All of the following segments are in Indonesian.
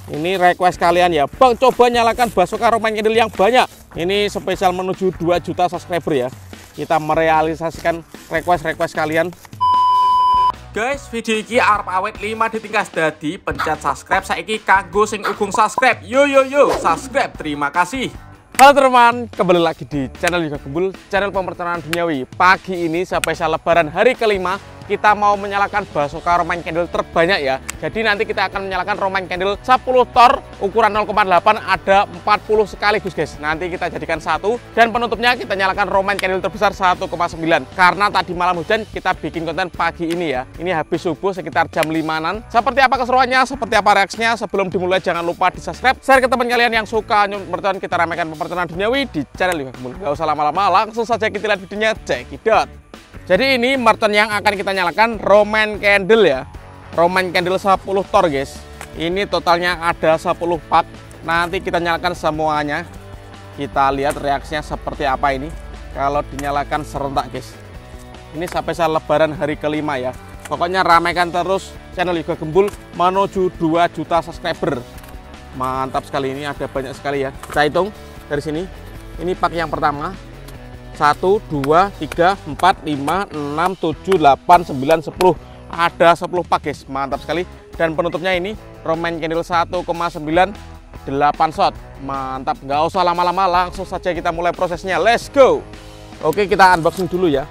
Ini request kalian ya, Bang, coba nyalakan Basoka Roman Candle yang banyak. Ini spesial menuju 2 juta subscriber ya. Kita merealisasikan request kalian. Guys, video ini arep awet 5 ditingkas dadi pencet subscribe saiki kanggo sing ugung subscribe. Yo subscribe. Terima kasih. Halo teman, kembali lagi di channel Yoga Gembul, channel pemercayaan duniawi. Pagi ini spesial lebaran hari kelima, kita mau menyalakan Basoka Roman Candle terbanyak ya. Jadi nanti kita akan menyalakan Roman Candle 10 tor ukuran 0,8, ada 40 sekaligus guys. Nanti kita jadikan satu dan penutupnya kita nyalakan Roman Candle terbesar 1,9. Karena tadi malam hujan kita bikin konten pagi ini ya. Ini habis subuh sekitar jam 5-an. Seperti apa keseruannya, seperti apa reaksinya, sebelum dimulai jangan lupa di subscribe, share ke teman kalian yang suka pemercayaan. Kita ramaikan pemercayaan duniawi di channel Yoga Gembul. Gak usah lama-lama, langsung saja kita lihat videonya, cekidot. Jadi ini merton yang akan kita nyalakan Roman Candle ya. Roman Candle 10 tor guys. Ini totalnya ada 10 pak. Nanti kita nyalakan semuanya. Kita lihat reaksinya seperti apa ini kalau dinyalakan serentak guys. Ini sampai lebaran hari kelima ya. Pokoknya ramaikan terus channel Yoga Gembul menuju 2 juta subscriber. Mantap sekali, ini ada banyak sekali ya. Kita hitung dari sini. Ini pak yang pertama. 1, 2, 3, 4, 5, 6, 7, 8, 9, 10. Ada 10 pak guys, mantap sekali. Dan penutupnya ini Roman Candle 1,9, 8 shot. Mantap, nggak usah lama-lama, langsung saja kita mulai prosesnya. Let's go. Oke, kita unboxing dulu ya.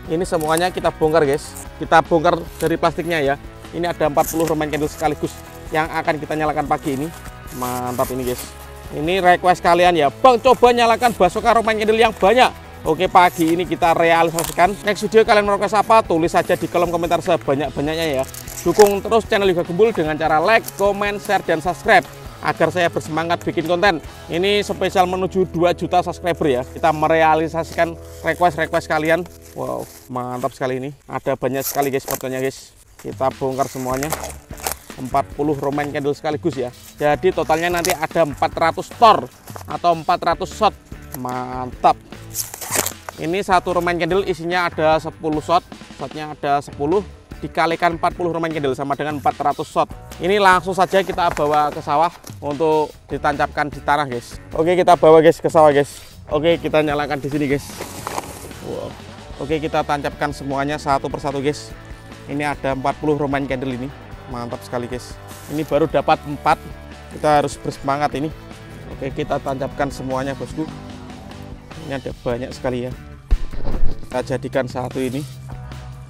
Ini semuanya kita bongkar guys. Kita bongkar dari plastiknya ya. Ini ada 40 Roman Candle sekaligus yang akan kita nyalakan pagi ini. Mantap ini guys. Ini request kalian ya, Bang, coba nyalakan Basoka Roman Candle yang banyak. Oke, pagi ini kita realisasikan. Next video kalian mau request apa? Tulis saja di kolom komentar sebanyak-banyaknya ya. Dukung terus channel Yoga Gembul dengan cara like, comment, share, dan subscribe agar saya bersemangat bikin konten. Ini spesial menuju 2 juta subscriber ya. Kita merealisasikan request kalian. Wow, mantap sekali ini. Ada banyak sekali guys fotonya guys. Kita bongkar semuanya. 40 Roman Candle sekaligus ya. Jadi totalnya nanti ada 400 tor atau 400 shot. Mantap. Ini satu Roman Candle isinya ada 10 shot, shotnya ada 10, dikalikan 40 Roman Candle sama dengan 400 shot. Ini langsung saja kita bawa ke sawah untuk ditancapkan di tanah guys. Oke, kita bawa guys ke sawah guys. Oke, kita nyalakan di sini guys. Wow. Oke, kita tancapkan semuanya satu persatu guys. Ini ada 40 Roman Candle ini, mantap sekali guys. Ini baru dapat 4, kita harus bersemangat ini. Oke, kita tancapkan semuanya bosku. Ini ada banyak sekali ya. Kita jadikan satu ini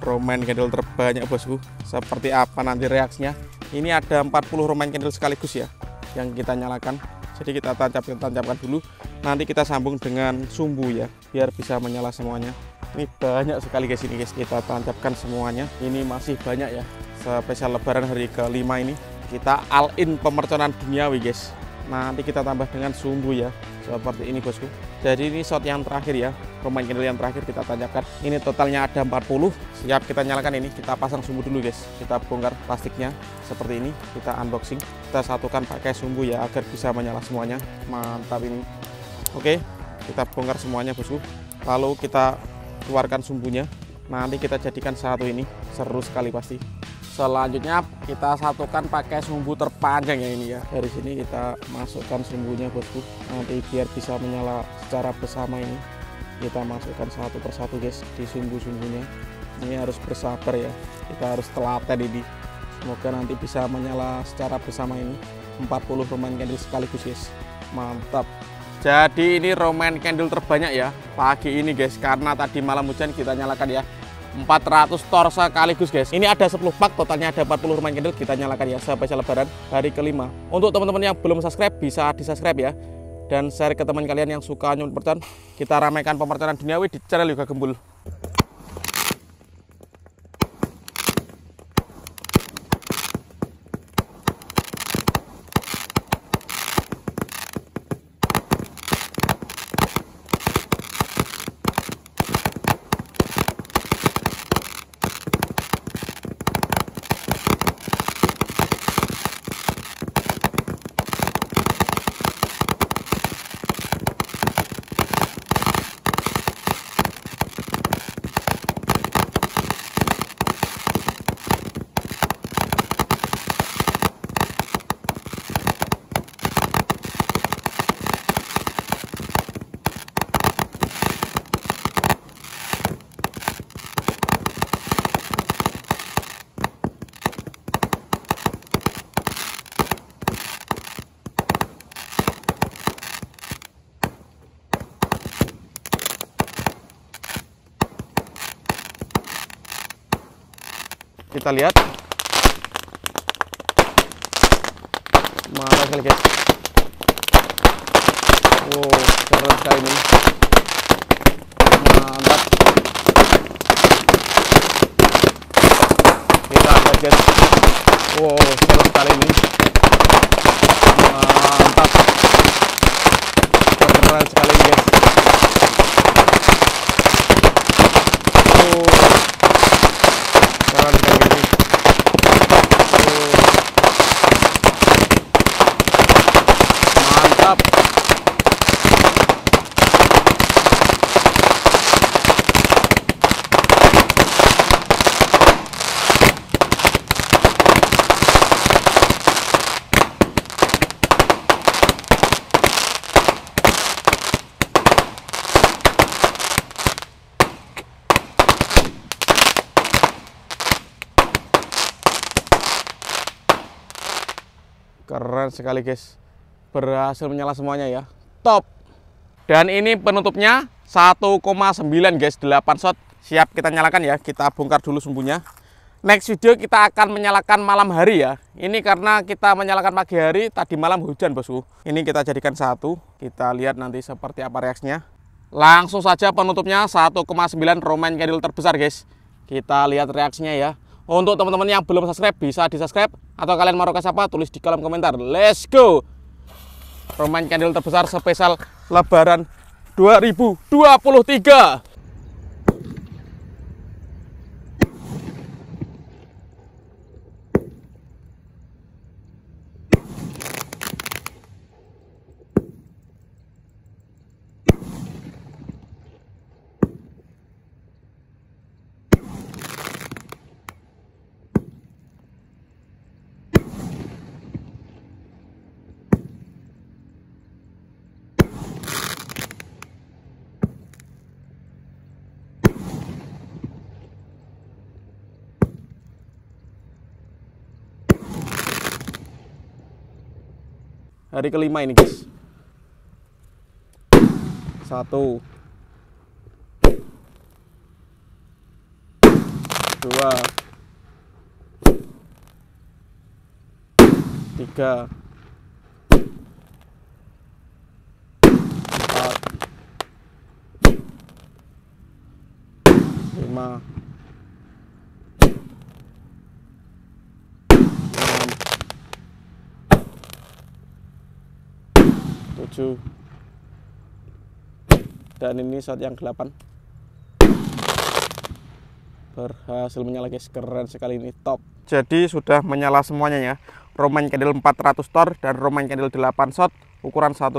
Roman Candle terbanyak bosku. Seperti apa nanti reaksinya. Ini ada 40 Roman Candle sekaligus ya yang kita nyalakan. Jadi kita tancapkan dulu. Nanti kita sambung dengan sumbu ya, biar bisa menyala semuanya. Ini banyak sekali guys ini guys. Kita tancapkan semuanya. Ini masih banyak ya. Spesial lebaran hari kelima ini kita all in pemercayaan duniawi guys. Nanti kita tambah dengan sumbu ya, seperti ini bosku. Jadi ini shot yang terakhir ya, Roman Candle yang terakhir kita tancapkan. Ini totalnya ada 40. Siap kita nyalakan ini. Kita pasang sumbu dulu guys. Kita bongkar plastiknya seperti ini. Kita unboxing. Kita satukan pakai sumbu ya agar bisa menyala semuanya. Mantap ini. Oke, kita bongkar semuanya bosku. Lalu kita keluarkan sumbunya. Nanti kita jadikan satu ini. Seru sekali pasti. Selanjutnya kita satukan pakai sumbu terpanjang ya ini ya. Dari sini kita masukkan sumbunya bosku. Nanti biar bisa menyala secara bersama ini. Kita masukkan satu persatu guys di sumbu-sumbunya. Ini harus bersabar ya. Kita harus telaten ini. Semoga nanti bisa menyala secara bersama ini. 40 Roman Candle sekaligus guys. Mantap. Jadi ini Roman Candle terbanyak ya pagi ini guys. Karena tadi malam hujan kita nyalakan ya. 400 tor sekaligus guys. Ini ada 10 pak, totalnya ada 40 Roman Candle. Kita nyalakan ya spesial lebaran hari kelima. Untuk teman-teman yang belum subscribe bisa di subscribe ya. Dan share ke teman kalian yang suka nyumbut percayaan. Kita ramaikan pemercayaan duniawi di channel Yoga Gembul. kita lihat. Mantap sekali guys. Wow, keren sekali ini. Mantap. Kita lihat guys. Wow, keren sekali ini. Mantap. Keren sekali guys. Keren sekali ini. Mantap. Keren sekali guys, berhasil menyala semuanya ya, top. Dan ini penutupnya 1,9 guys, 8 shot. Siap kita nyalakan ya, kita bongkar dulu sumbunya. Next video kita akan menyalakan malam hari ya. Ini karena kita menyalakan pagi hari, tadi malam hujan bosku. Ini kita jadikan satu, kita lihat nanti seperti apa reaksinya. Langsung saja penutupnya 1,9 Roman candle terbesar guys. Kita lihat reaksinya ya. Untuk teman-teman yang belum subscribe, bisa di subscribe. Atau kalian mau request apa, tulis di kolom komentar. Let's go! Roman candle terbesar spesial Lebaran 2023. Hari kelima ini guys. 1, 2, 3, 4, 5, 7, dan ini shot yang 8. Berhasil menyala guys, keren sekali ini, top. Jadi sudah menyala semuanya ya. Roman candle 400 tor dan Roman candle 8 shot ukuran 1,9,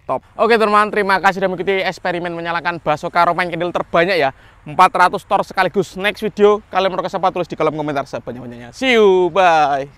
top. Oke teman-teman, terima kasih sudah mengikuti eksperimen menyalakan Basoka Roman candle terbanyak ya, 400 tor sekaligus. Next video kalian mau request apa, tulis di kolom komentar sebanyak-banyaknya. See you, bye.